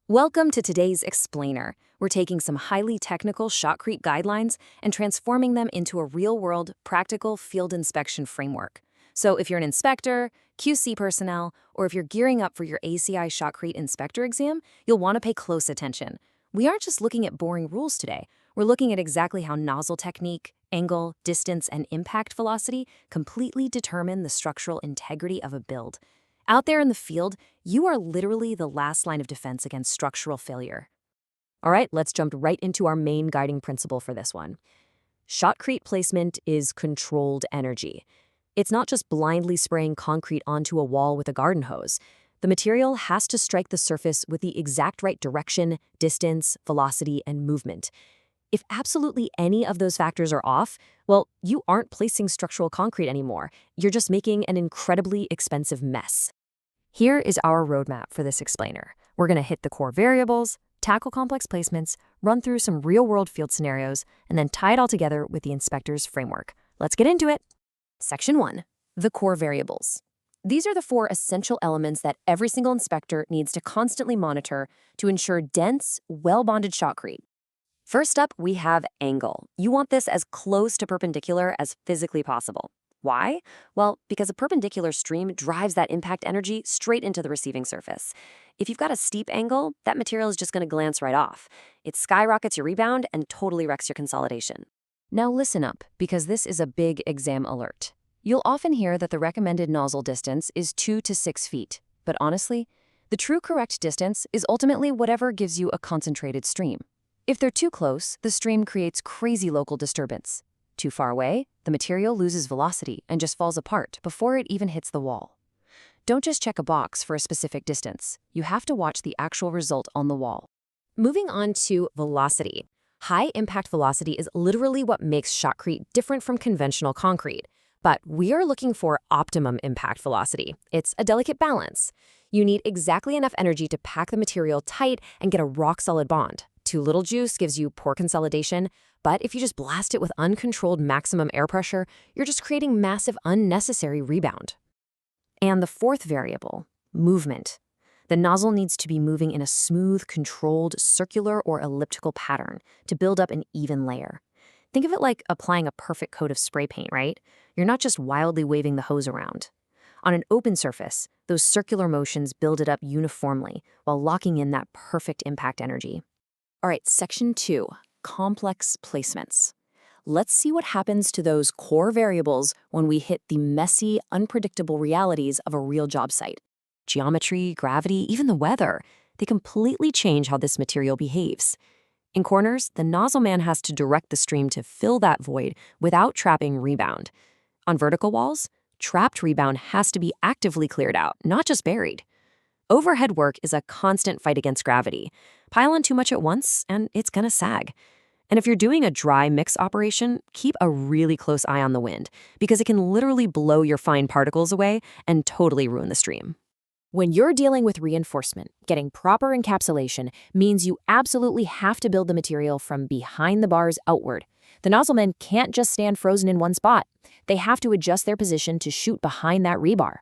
Welcome to today's Explainer. We're taking some highly technical Shotcre guidelines and transforming them into a real-world, practical field inspection framework. So if you're an inspector, QC personnel, or if you're gearing up for your ACI Shotcre inspector exam, you'll want to pay close attention. We aren't just looking at boring rules today. We're looking at exactly how nozzle technique, angle, distance, and impact velocity completely determine the structural integrity of a build. Out there in the field, you are literally the last line of defense against structural failure. All right, let's jump right into our main guiding principle for this one. Shotcrete placement is controlled energy. It's not just blindly spraying concrete onto a wall with a garden hose. The material has to strike the surface with the exact right direction, distance, velocity, and movement. If absolutely any of those factors are off, well, you aren't placing structural concrete anymore. You're just making an incredibly expensive mess. Here is our roadmap for this explainer. We're going to hit the core variables, tackle complex placements, run through some real-world field scenarios, and then tie it all together with the inspector's framework. Let's get into it. Section 1. The core variables. These are the 4 essential elements that every single inspector needs to constantly monitor to ensure dense, well-bonded shotcrete. First up, we have angle. You want this as close to perpendicular as physically possible. Why? Well, because a perpendicular stream drives that impact energy straight into the receiving surface. If you've got a steep angle, that material is just going to glance right off. It skyrockets your rebound and totally wrecks your consolidation. Now listen up, because this is a big exam alert. You'll often hear that the recommended nozzle distance is 2 to 6 feet. But honestly, the true correct distance is ultimately whatever gives you a concentrated stream. If they're too close, the stream creates crazy local disturbance. Too far away, the material loses velocity and just falls apart before it even hits the wall. Don't just check a box for a specific distance. You have to watch the actual result on the wall. Moving on to velocity. High impact velocity is literally what makes shotcrete different from conventional concrete. But we are looking for optimum impact velocity. It's a delicate balance. You need exactly enough energy to pack the material tight and get a rock-solid bond. Too little juice gives you poor consolidation, but if you just blast it with uncontrolled maximum air pressure, you're just creating massive unnecessary rebound. And the 4th variable, movement. The nozzle needs to be moving in a smooth, controlled, circular or elliptical pattern to build up an even layer. Think of it like applying a perfect coat of spray paint, right? You're not just wildly waving the hose around. On an open surface, those circular motions build it up uniformly while locking in that perfect impact energy. All right, section 2, complex placements. Let's see what happens to those core variables when we hit the messy, unpredictable realities of a real job site. Geometry, gravity, even the weather, they completely change how this material behaves. In corners, the nozzle man has to direct the stream to fill that void without trapping rebound. On vertical walls, trapped rebound has to be actively cleared out, not just buried. Overhead work is a constant fight against gravity. Pile on too much at once, and it's gonna sag. And if you're doing a dry mix operation, keep a really close eye on the wind, because it can literally blow your fine particles away and totally ruin the stream. When you're dealing with reinforcement, getting proper encapsulation means you absolutely have to build the material from behind the bars outward. The nozzlemen can't just stand frozen in one spot. They have to adjust their position to shoot behind that rebar.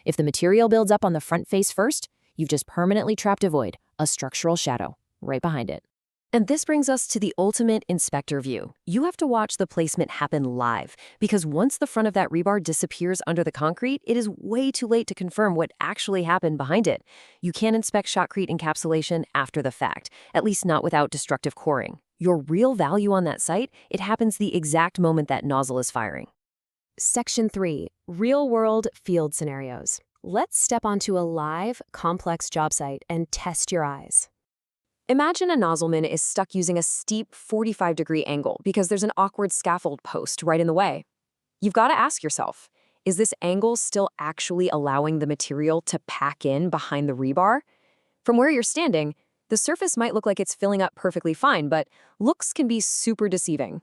If the material builds up on the front face first, you've just permanently trapped a void, a structural shadow, right behind it. And this brings us to the ultimate inspector view. You have to watch the placement happen live, because once the front of that rebar disappears under the concrete, it is way too late to confirm what actually happened behind it. You can't inspect shotcrete encapsulation after the fact, at least not without destructive coring. Your real value on that site, it happens the exact moment that nozzle is firing. Section 3, real-world field scenarios. Let's step onto a live, complex job site and test your eyes. Imagine a nozzleman is stuck using a steep 45-degree angle because there's an awkward scaffold post right in the way. You've got to ask yourself, is this angle still actually allowing the material to pack in behind the rebar? From where you're standing, the surface might look like it's filling up perfectly fine, but looks can be super deceiving.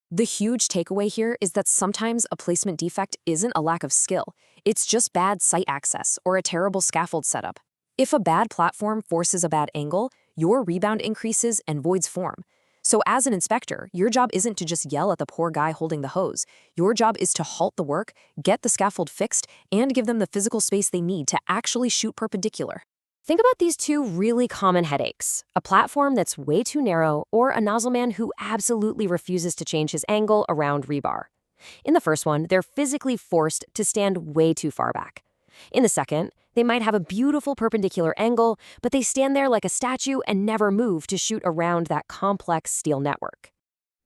The huge takeaway here is that sometimes a placement defect isn't a lack of skill. It's just bad site access or a terrible scaffold setup. If a bad platform forces a bad angle, your rebound increases and voids form. So as an inspector, your job isn't to just yell at the poor guy holding the hose. Your job is to halt the work, get the scaffold fixed, and give them the physical space they need to actually shoot perpendicular. Think about these two really common headaches: a platform that's way too narrow or a nozzle man who absolutely refuses to change his angle around rebar. In the first one, they're physically forced to stand way too far back. In the second, they might have a beautiful perpendicular angle, but they stand there like a statue and never move to shoot around that complex steel network.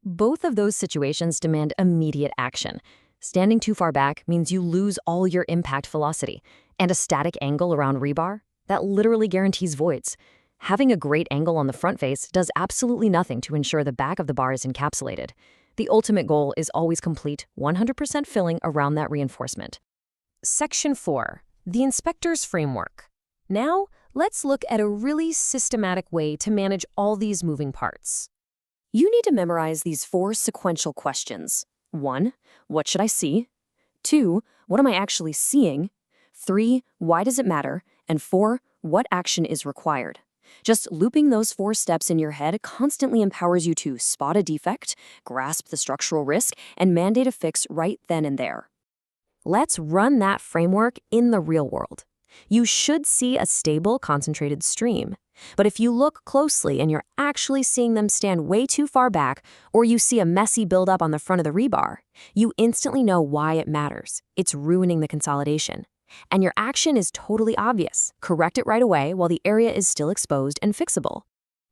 Both of those situations demand immediate action. Standing too far back means you lose all your impact velocity, and a static angle around rebar, that literally guarantees voids. Having a great angle on the front face does absolutely nothing to ensure the back of the bar is encapsulated. The ultimate goal is always complete 100% filling around that reinforcement. Section 4. The Inspector's Framework. Now, let's look at a really systematic way to manage all these moving parts. You need to memorize these 4 sequential questions. 1. What should I see? 2. What am I actually seeing? 3. Why does it matter? And 4. What action is required? Just looping those 4 steps in your head constantly empowers you to spot a defect, grasp the structural risk, and mandate a fix right then and there. Let's run that framework in the real world. You should see a stable, concentrated stream. But if you look closely and you're actually seeing them stand way too far back, or you see a messy buildup on the front of the rebar, you instantly know why it matters. It's ruining the consolidation. And your action is totally obvious. Correct it right away while the area is still exposed and fixable.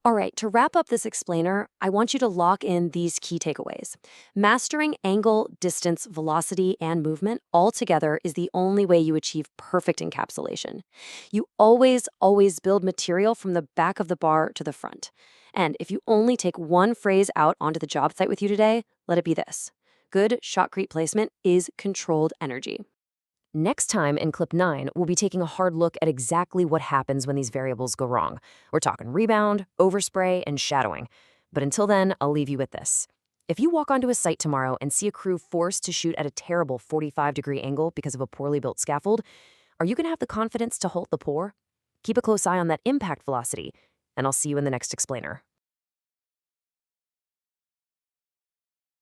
All right, to wrap up this explainer, I want you to lock in these key takeaways. Mastering angle, distance, velocity, and movement all together is the only way you achieve perfect encapsulation. You always build material from the back of the bar to the front. And if you only take one phrase out onto the job site with you today, let it be this: good shotcrete placement is controlled energy. Next time in Clip 9, we'll be taking a hard look at exactly what happens when these variables go wrong. We're talking rebound, overspray, and shadowing. But until then, I'll leave you with this. If you walk onto a site tomorrow and see a crew forced to shoot at a terrible 45-degree angle because of a poorly built scaffold, are you going to have the confidence to halt the pour? Keep a close eye on that impact velocity, and I'll see you in the next explainer.